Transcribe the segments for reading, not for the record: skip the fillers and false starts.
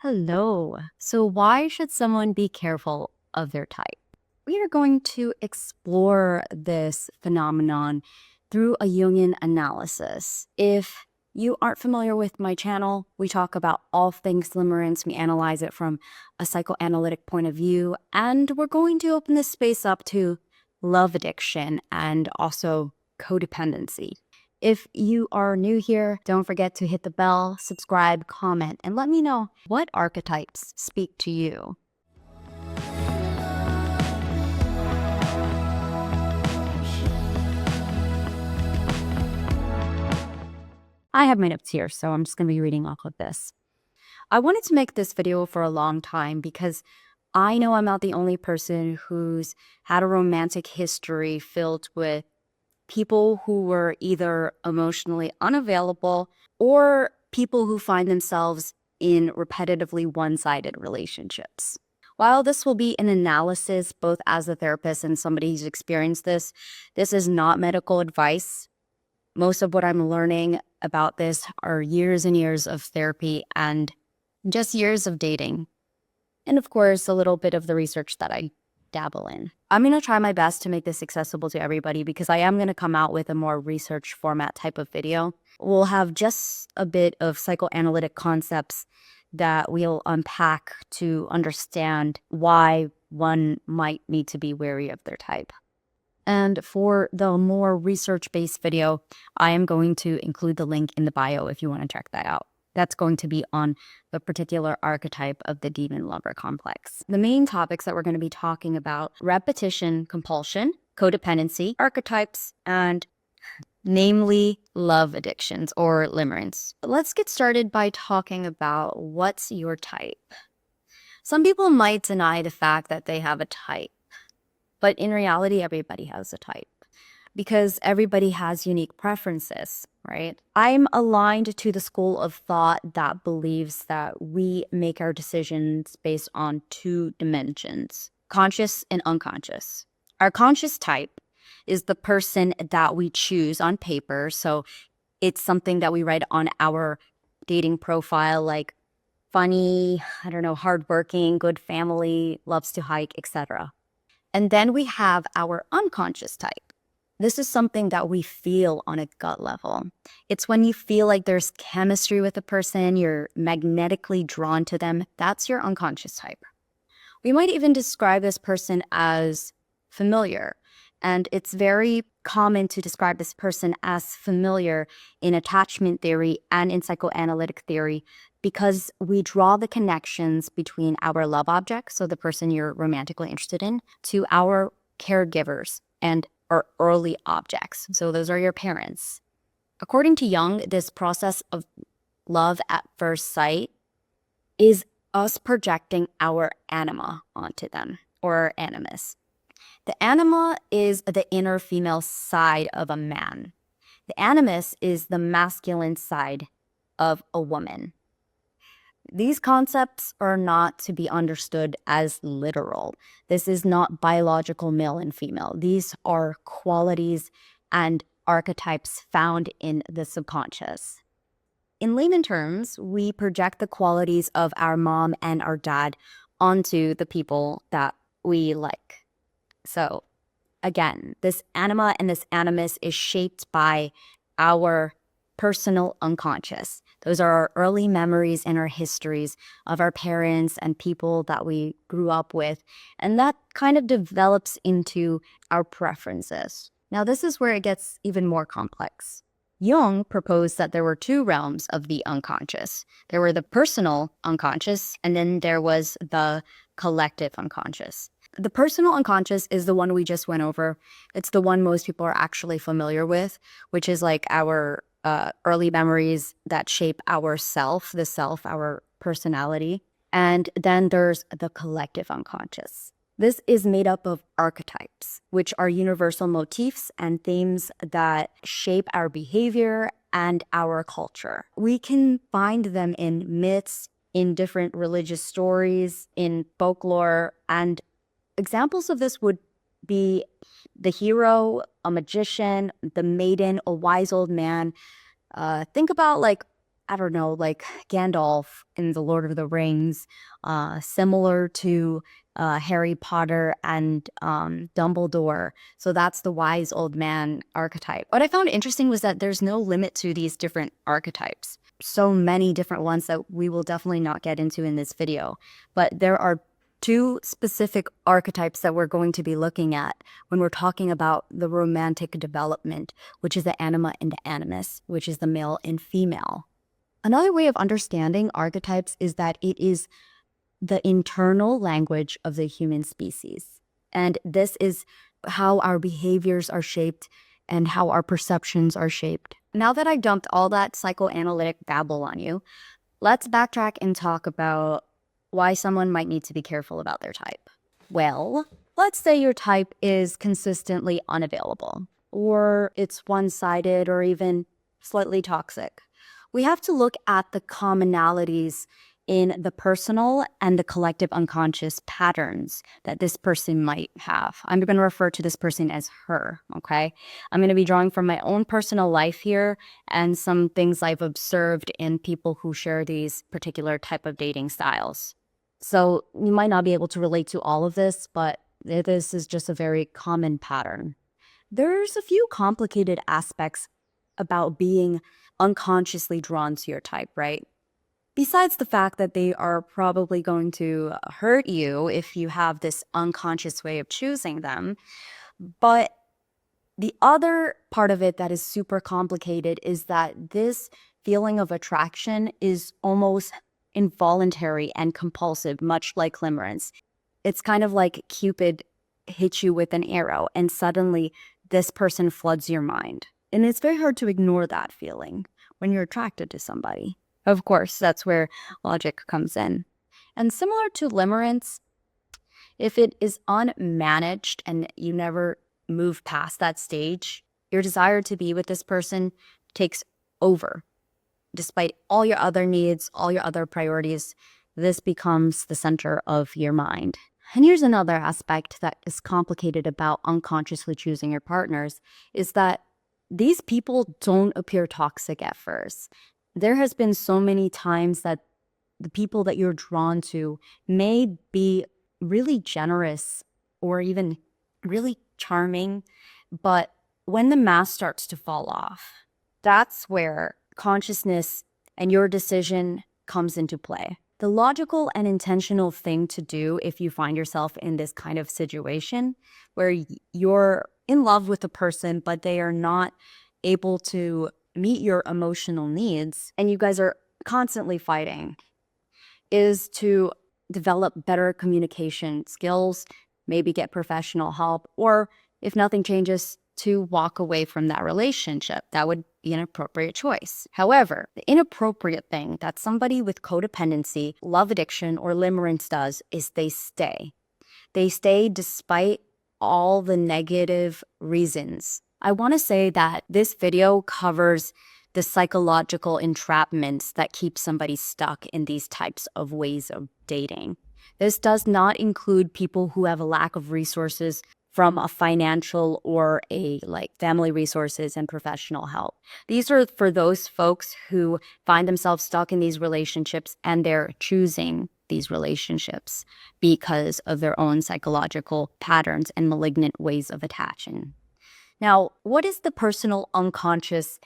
Hello. So, why should someone be careful of their type? We are going to explore this phenomenon through a Jungian analysis. If you aren't familiar with my channel, we talk about all things limerence. We analyze it from a psychoanalytic point of view, and we're going to open this space up to love addiction and also codependency. If you are new here, don't forget to hit the bell, subscribe, comment, and let me know what archetypes speak to you. I have my notes here, so I'm just going to be reading off of this. I wanted to make this video for a long time because I know I'm not the only person who's had a romantic history filled with people who were either emotionally unavailable or people who find themselves in repetitively one-sided relationships. While this will be an analysis both as a therapist and somebody who's experienced this is not medical advice. Most of what I'm learning about this are years and years of therapy and just years of dating. And of course, a little bit of the research that I dabble in. I'm going to try my best to make this accessible to everybody because I am going to come out with a more research format type of video. We'll have just a bit of psychoanalytic concepts that we'll unpack to understand why one might need to be wary of their type. And for the more research-based video, I am going to include the link in the bio if you want to check that out. That's going to be on the particular archetype of the demon lover complex. The main topics that we're going to be talking about: repetition, compulsion, codependency, archetypes, and namely love addictions or limerence. Let's get started by talking about what's your type. Some people might deny the fact that they have a type, but in reality, everybody has a type because everybody has unique preferences, right? I'm aligned to the school of thought that believes that we make our decisions based on two dimensions: conscious and unconscious. Our conscious type is the person that we choose on paper. So it's something that we write on our dating profile, like funny, hardworking, good family, loves to hike, etc. And then we have our unconscious type. This is something that we feel on a gut level. It's when you feel like there's chemistry with a person, you're magnetically drawn to them. That's your unconscious type. We might even describe this person as familiar. And it's very common to describe this person as familiar in attachment theory and in psychoanalytic theory because we draw the connections between our love object, so the person you're romantically interested in, to our caregivers and our early objects. So those are your parents. According to Jung, this process of love at first sight is us projecting our anima onto them, or animus. The anima is the inner female side of a man. The animus is the masculine side of a woman. These concepts are not to be understood as literal. This is not biological male and female. These are qualities and archetypes found in the subconscious. In layman terms, we project the qualities of our mom and our dad onto the people that we like. So again, this anima and this animus is shaped by our personal unconscious. Those are our early memories and our histories of our parents and people that we grew up with. And that kind of develops into our preferences. Now, this is where it gets even more complex. Jung proposed that there were two realms of the unconscious. There were the personal unconscious, and then there was the collective unconscious. The personal unconscious is the one we just went over. It's the one most people are actually familiar with, which is like our early memories that shape our self, our personality. And then there's the collective unconscious. This is made up of archetypes, which are universal motifs and themes that shape our behavior and our culture. We can find them in myths, in different religious stories, in folklore, and examples of this would be the hero, a magician, the maiden, a wise old man. Think about like I don't know, like Gandalf in The Lord of the Rings, similar to Harry Potter and Dumbledore. So that's the wise old man archetype. What I found interesting was that there's no limit to these different archetypes. So many different ones that we will definitely not get into in this video. But there are two specific archetypes that we're going to be looking at when we're talking about the romantic development, which is the anima and the animus, which is the male and female. Another way of understanding archetypes is that it is the internal language of the human species. And this is how our behaviors are shaped and how our perceptions are shaped. Now that I've dumped all that psychoanalytic babble on you, let's backtrack and talk about why someone might need to be careful about their type. Well, let's say your type is consistently unavailable, or it's one-sided, or even slightly toxic. We have to look at the commonalities in the personal and the collective unconscious patterns that this person might have. I'm going to refer to this person as her, okay? I'm going to be drawing from my own personal life here and some things I've observed in people who share these particular type of dating styles. So you might not be able to relate to all of this, but this is just a very common pattern. There's a few complicated aspects about being unconsciously drawn to your type, right? Besides the fact that they are probably going to hurt you if you have this unconscious way of choosing them. But the other part of it that is super complicated is that this feeling of attraction is almost involuntary and compulsive, much like limerence. It's kind of like Cupid hits you with an arrow and suddenly this person floods your mind. And it's very hard to ignore that feeling when you're attracted to somebody. Of course, that's where logic comes in. And similar to limerence, if it is unmanaged and you never move past that stage, your desire to be with this person takes over. Despite all your other needs, all your other priorities, this becomes the center of your mind. And here's another aspect that is complicated about unconsciously choosing your partners, is that these people don't appear toxic at first. There has been so many times that the people that you're drawn to may be really generous or even really charming, but when the mask starts to fall off, that's where consciousness and your decision comes into play. The logical and intentional thing to do if you find yourself in this kind of situation where you're in love with a person, but they are not able to meet your emotional needs, and you guys are constantly fighting, is to develop better communication skills, maybe get professional help, or if nothing changes, to walk away from that relationship. That would be an appropriate choice. However, the inappropriate thing that somebody with codependency, love addiction, or limerence does is they stay. They stay despite all the negative reasons. I want to say that this video covers the psychological entrapments that keep somebody stuck in these types of ways of dating. This does not include people who have a lack of resources from a financial or a family resources and professional help. These are for those folks who find themselves stuck in these relationships and they're choosing these relationships because of their own psychological patterns and malignant ways of attaching. Now, what is the personal unconscious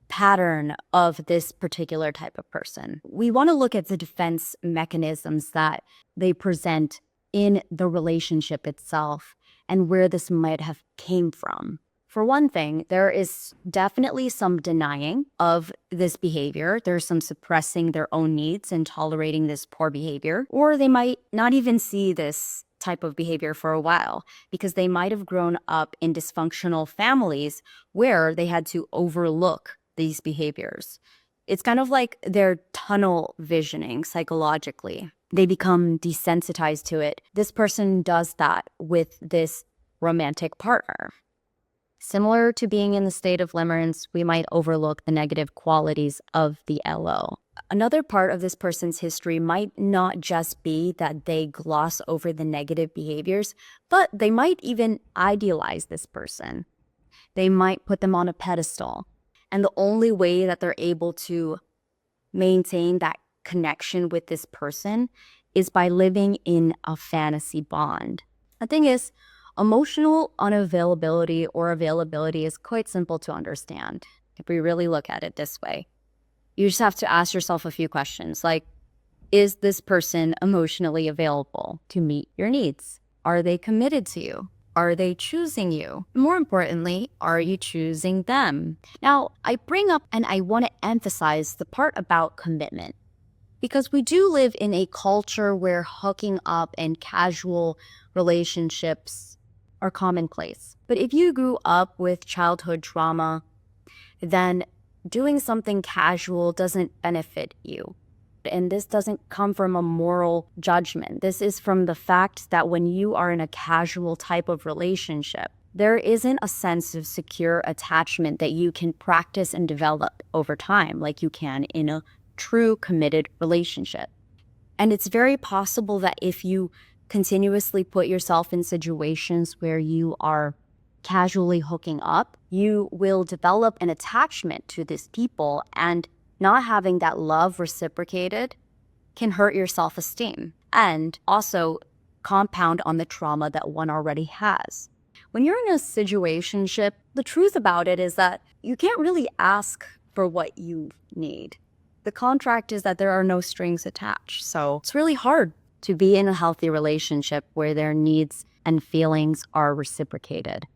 pattern of this particular type of person? We want to look at the defense mechanisms that they present in the relationship itself and where this might have came from. For one thing, there is definitely some denying of this behavior. There's some suppressing their own needs and tolerating this poor behavior, or they might not even see this type of behavior for a while because they might have grown up in dysfunctional families where they had to overlook these behaviors. It's kind of like they're tunnel visioning psychologically. They become desensitized to it. This person does that with this romantic partner. Similar to being in the state of limerence, we might overlook the negative qualities of the LO. Another part of this person's history might not just be that they gloss over the negative behaviors, but they might even idealize this person. They might put them on a pedestal. And the only way that they're able to maintain that connection with this person is by living in a fantasy bond. The thing is, emotional unavailability or availability is quite simple to understand if we really look at it this way. You just have to ask yourself a few questions like, is this person emotionally available to meet your needs? Are they committed to you? Are they choosing you? More importantly, are you choosing them? Now, I bring up and I want to emphasize the part about commitment because we do live in a culture where hooking up and casual relationships are commonplace. But if you grew up with childhood trauma, then doing something casual doesn't benefit you. And this doesn't come from a moral judgment. This is from the fact that when you are in a casual type of relationship, there isn't a sense of secure attachment that you can practice and develop over time like you can in a true committed relationship. And it's very possible that if you continuously put yourself in situations where you are casually hooking up, you will develop an attachment to these people, and not having that love reciprocated can hurt your self-esteem and also compound on the trauma that one already has. When you're in a situationship, the truth about it is that you can't really ask for what you need. The contract is that there are no strings attached. So it's really hard to be in a healthy relationship where their needs and feelings are reciprocated.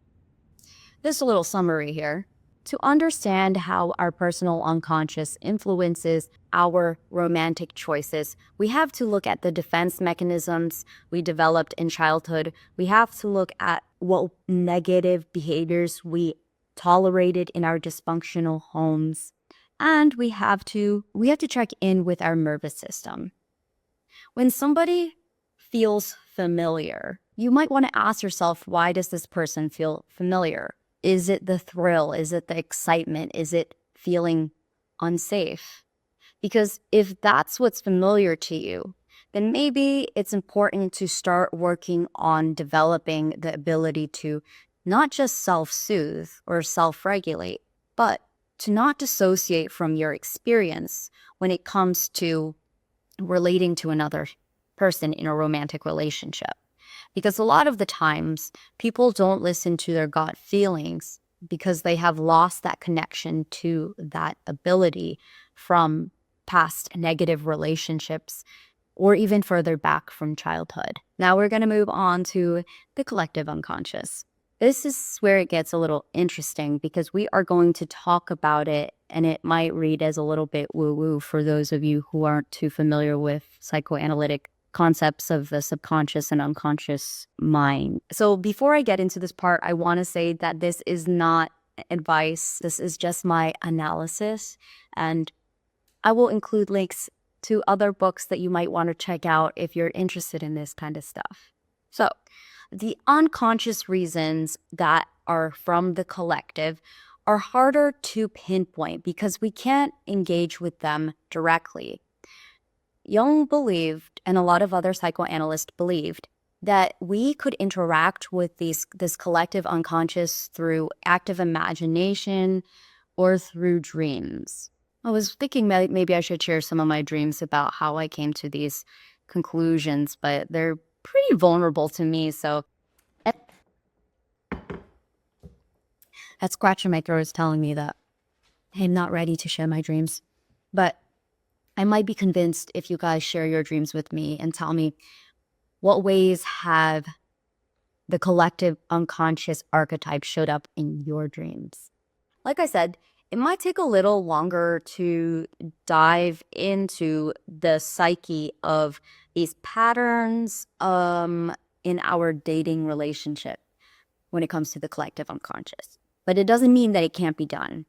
Just a little summary here. To understand how our personal unconscious influences our romantic choices, we have to look at the defense mechanisms we developed in childhood. We have to look at what negative behaviors we tolerated in our dysfunctional homes. And we have to check in with our nervous system. When somebody feels familiar, you might want to ask yourself, why does this person feel familiar? Is it the thrill? Is it the excitement? Is it feeling unsafe? Because if that's what's familiar to you, then maybe it's important to start working on developing the ability to not just self-soothe or self-regulate, but to not dissociate from your experience when it comes to relating to another person in a romantic relationship. Because a lot of the times, people don't listen to their gut feelings because they have lost that connection to that ability from past negative relationships or even further back from childhood. Now we're going to move on to the collective unconscious. This is where it gets a little interesting because we are going to talk about it, and it might read as a little bit woo-woo for those of you who aren't too familiar with psychoanalytic concepts of the subconscious and unconscious mind. So before I get into this part, I want to say that this is not advice. This is just my analysis, and I will include links to other books that you might want to check out if you're interested in this kind of stuff. So the unconscious reasons that are from the collective are harder to pinpoint because we can't engage with them directly. Jung believed, and a lot of other psychoanalysts believed, that we could interact with this collective unconscious through active imagination or through dreams. I was thinking maybe I should share some of my dreams about how I came to these conclusions, but they're pretty vulnerable to me, so that scratch in my throat is telling me that I'm not ready to share my dreams. But I might be convinced if you guys share your dreams with me and tell me what ways have the collective unconscious archetype showed up in your dreams. Like I said, it might take a little longer to dive into the psyche of these patterns in our dating relationship when it comes to the collective unconscious. But it doesn't mean that it can't be done.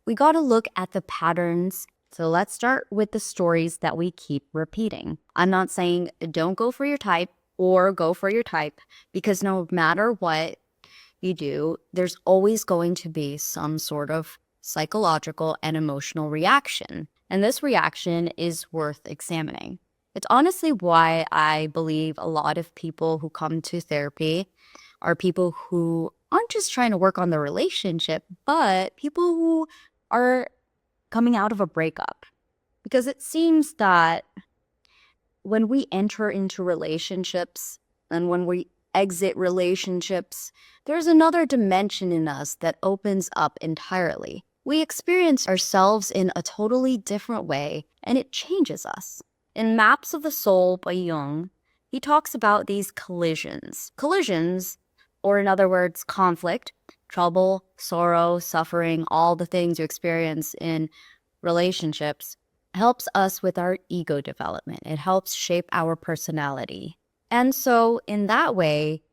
We got to look at the patterns. So let's start with the stories that we keep repeating. I'm not saying don't go for your type or go for your type, because no matter what you do, there's always going to be some sort of psychological and emotional reaction. And this reaction is worth examining. It's honestly why I believe a lot of people who come to therapy are people who aren't just trying to work on the relationship, but people who are coming out of a breakup. Because it seems that when we enter into relationships and when we exit relationships, there's another dimension in us that opens up entirely. We experience ourselves in a totally different way, and it changes us. In Maps of the Soul by Jung, he talks about these collisions. Collisions, or in other words, conflict, trouble, sorrow, suffering, all the things you experience in relationships, helps us with our ego development. It helps shape our personality. And so in that way,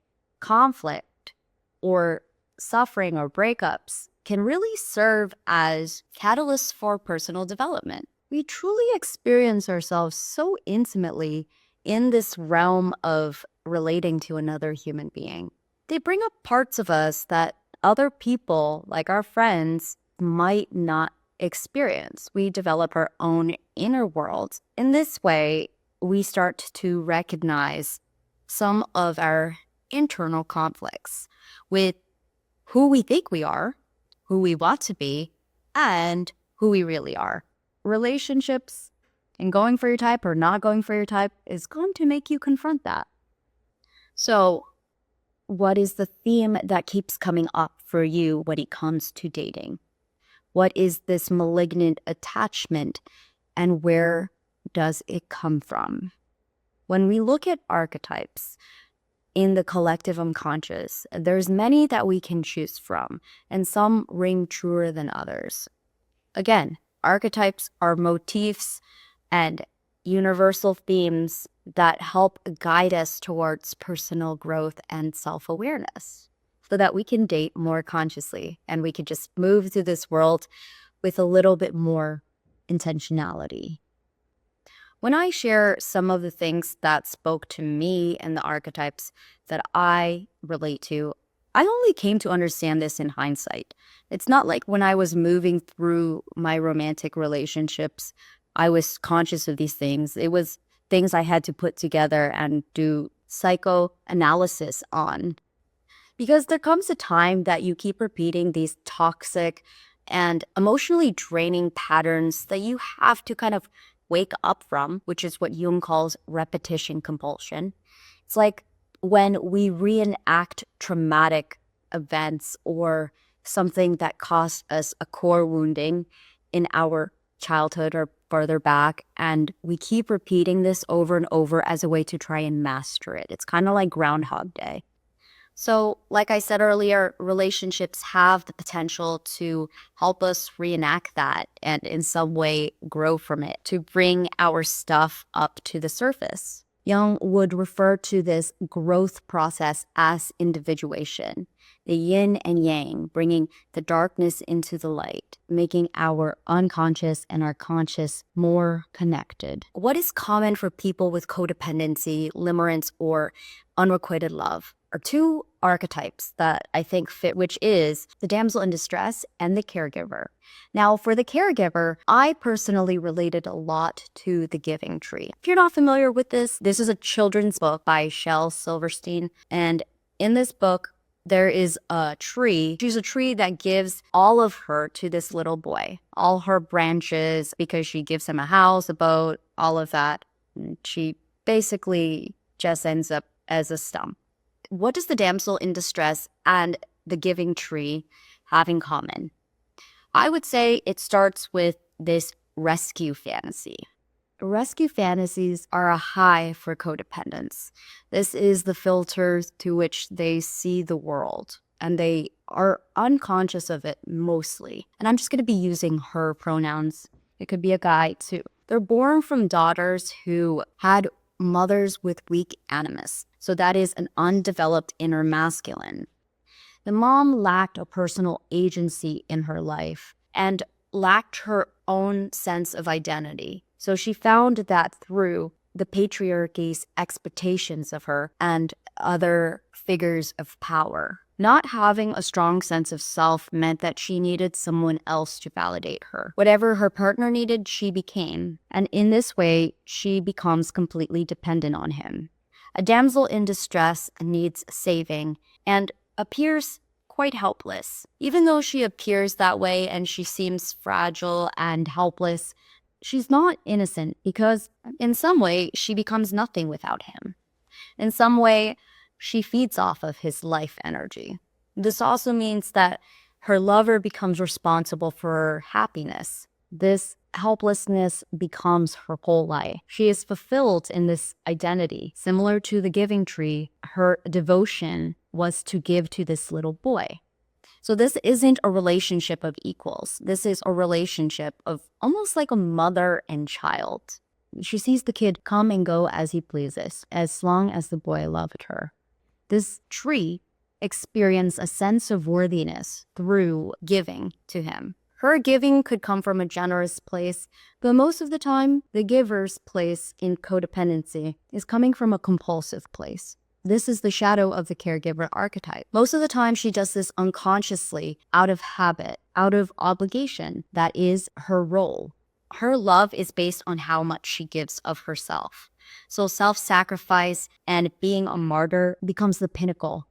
conflict or suffering or breakups can really serve as catalysts for personal development. We truly experience ourselves so intimately in this realm of relating to another human being. They bring up parts of us that other people, like our friends, might not experience. We develop our own inner world. In this way, we start to recognize some of our internal conflicts with who we think we are, who we want to be, and who we really are. Relationships and going for your type or not going for your type is going to make you confront that. So, what is the theme that keeps coming up for you when it comes to dating? What is this malignant attachment, and where does it come from? When we look at archetypes in the collective unconscious, there's many that we can choose from, and some ring truer than others. Again, archetypes are motifs and universal themes that help guide us towards personal growth and self-awareness, so that we can date more consciously and we can just move through this world with a little bit more intentionality. When I share some of the things that spoke to me and the archetypes that I relate to, I only came to understand this in hindsight. It's not like when I was moving through my romantic relationships, I was conscious of these things. It was things I had to put together and do psychoanalysis on. Because there comes a time that you keep repeating these toxic and emotionally draining patterns that you have to kind of wake up from, which is what Jung calls repetition compulsion. It's like when we reenact traumatic events or something that caused us a core wounding in our childhood or further back, and we keep repeating this over and over as a way to try and master it. It's kind of like Groundhog Day. So, like I said earlier, relationships have the potential to help us reenact that and in some way grow from it, to bring our stuff up to the surface. Jung would refer to this growth process as individuation, the yin and yang, bringing the darkness into the light, making our unconscious and our conscious more connected. What is common for people with codependency, limerence, or unrequited love are two archetypes that I think fit, which is the damsel in distress and the caregiver. Now, for the caregiver, I personally related a lot to the Giving Tree. If you're not familiar with this is a children's book by Shel Silverstein. And in this book, there is a tree. She's a tree that gives all of her to this little boy, all her branches, because she gives him a house, a boat, all of that. And she basically just ends up as a stump. What does the damsel in distress and the Giving Tree have in common? I would say it starts with this rescue fantasy. Rescue fantasies are a high for codependents. This is the filter through which they see the world, and they are unconscious of it mostly. And I'm just going to be using her pronouns. It could be a guy too. They're born from daughters who had mothers with weak animus. So that is an undeveloped inner masculine. The mom lacked a personal agency in her life and lacked her own sense of identity. So she found that through the patriarchy's expectations of her and other figures of power. Not having a strong sense of self meant that she needed someone else to validate her. Whatever her partner needed, she became. And in this way, she becomes completely dependent on him. A damsel in distress needs saving and appears quite helpless. Even though she appears that way and she seems fragile and helpless, she's not innocent because in some way she becomes nothing without him. In some way, she feeds off of his life energy. This also means that her lover becomes responsible for her happiness. This helplessness becomes her whole life. She is fulfilled in this identity. Similar to the giving tree, her devotion was to give to this little boy. So this isn't a relationship of equals. This is a relationship of almost like a mother and child. She sees the kid come and go as he pleases, as long as the boy loved her. This tree experienced a sense of worthiness through giving to him. Her giving could come from a generous place, but most of the time, the giver's place in codependency is coming from a compulsive place. This is the shadow of the caregiver archetype. Most of the time, she does this unconsciously, out of habit, out of obligation. That is her role. Her love is based on how much she gives of herself. So self-sacrifice and being a martyr becomes the pinnacle.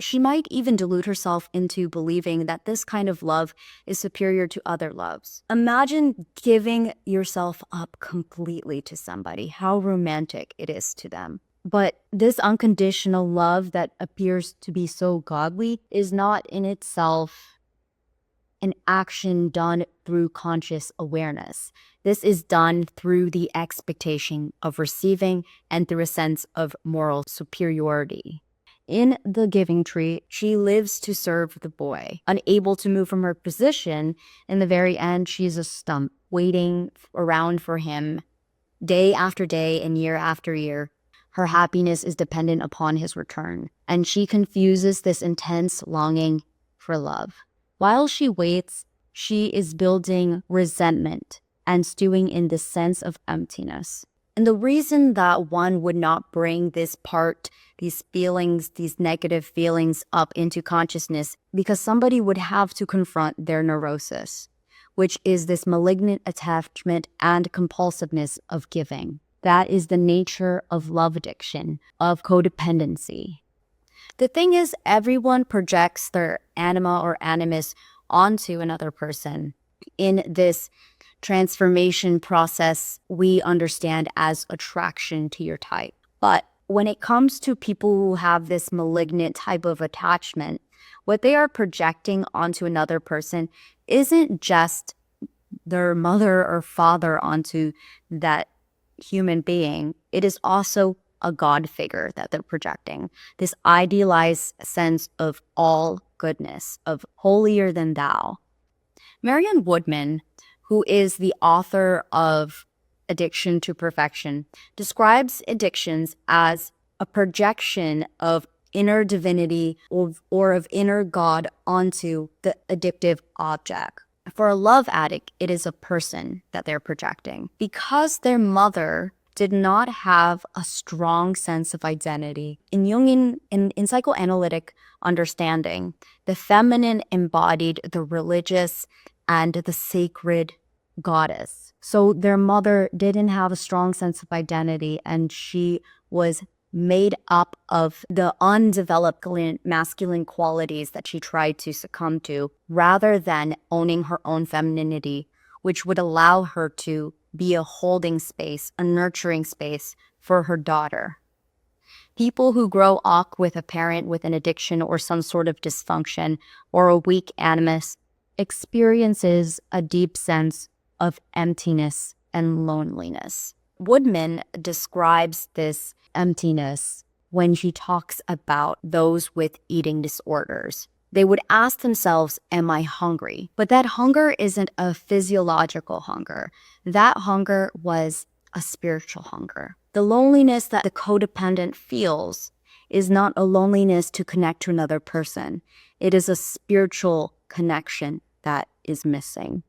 She might even delude herself into believing that this kind of love is superior to other loves. Imagine giving yourself up completely to somebody, how romantic it is to them. But this unconditional love that appears to be so godly is not in itself an action done through conscious awareness. This is done through the expectation of receiving and through a sense of moral superiority. In the giving tree, she lives to serve the boy. Unable to move from her position, in the very end, she's a stump, waiting around for him day after day and year after year. Her happiness is dependent upon his return, and she confuses this intense longing for love. While she waits, she is building resentment and stewing in this sense of emptiness. And the reason that one would not bring this part, these feelings, these negative feelings up into consciousness, because somebody would have to confront their neurosis, which is this malignant attachment and compulsiveness of giving. That is the nature of love addiction, of codependency. The thing is, everyone projects their anima or animus onto another person. In this transformation process, we understand as attraction to your type. But when it comes to people who have this malignant type of attachment, what they are projecting onto another person isn't just their mother or father onto that human being. It is also a God figure that they're projecting. This idealized sense of all goodness, of holier than thou. Marianne Woodman, who is the author of Addiction to Perfection, describes addictions as a projection of inner divinity or of inner God onto the addictive object. For a love addict, it is a person that they're projecting. Because their mother did not have a strong sense of identity. In Jungian, in psychoanalytic understanding, the feminine embodied the religious and the sacred goddess. So their mother didn't have a strong sense of identity, and she was made up of the undeveloped masculine qualities that she tried to succumb to, rather than owning her own femininity, which would allow her to be a holding space, a nurturing space for her daughter. People who grow up with a parent with an addiction or some sort of dysfunction or a weak animus experiences a deep sense of emptiness and loneliness. Woodman describes this emptiness when she talks about those with eating disorders. They would ask themselves, am I hungry? But that hunger isn't a physiological hunger. That hunger was a spiritual hunger. The loneliness that the codependent feels is not a loneliness to connect to another person. It is a spiritual connection that is missing.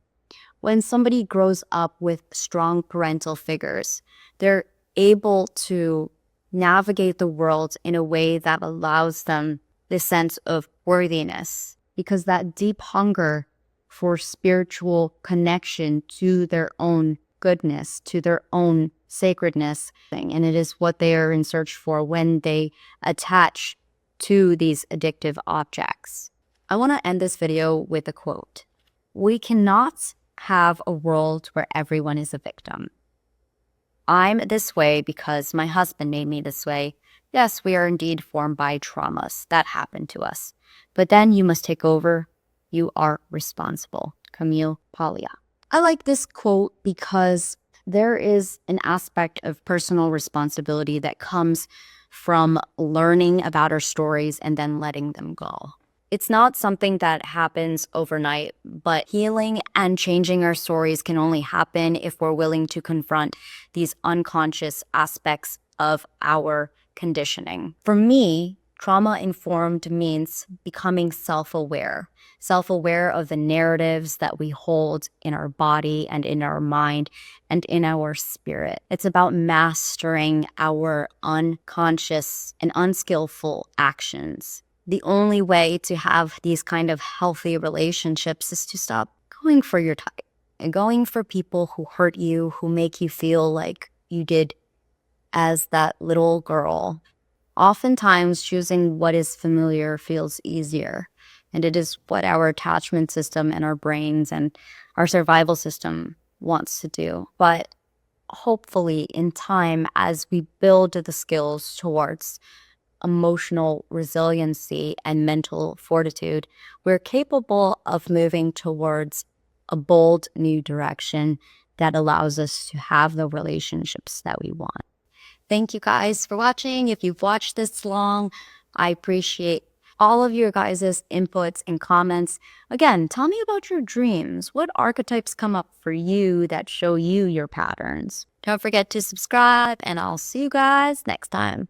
When somebody grows up with strong parental figures, they're able to navigate the world in a way that allows them this sense of worthiness, because that deep hunger for spiritual connection to their own goodness, to their own sacredness, and it is what they are in search for when they attach to these addictive objects. I want to end this video with a quote. We cannot have a world where everyone is a victim. I'm this way because my husband made me this way. Yes, we are indeed formed by traumas that happened to us. But then you must take over. You are responsible. Camille Paglia. I like this quote because there is an aspect of personal responsibility that comes from learning about our stories and then letting them go. It's not something that happens overnight, but healing and changing our stories can only happen if we're willing to confront these unconscious aspects of our conditioning. For me, trauma-informed means becoming self-aware of the narratives that we hold in our body and in our mind and in our spirit. It's about mastering our unconscious and unskillful actions. The only way to have these kind of healthy relationships is to stop going for your type and going for people who hurt you, who make you feel like you did as that little girl. Oftentimes, choosing what is familiar feels easier, and it is what our attachment system and our brains and our survival system wants to do. But hopefully, in time, as we build the skills towards emotional resiliency and mental fortitude, we're capable of moving towards a bold new direction that allows us to have the relationships that we want. Thank you guys for watching. If you've watched this long, I appreciate all of your guys' inputs and comments. Again, tell me about your dreams. What archetypes come up for you that show you your patterns? Don't forget to subscribe, and I'll see you guys next time.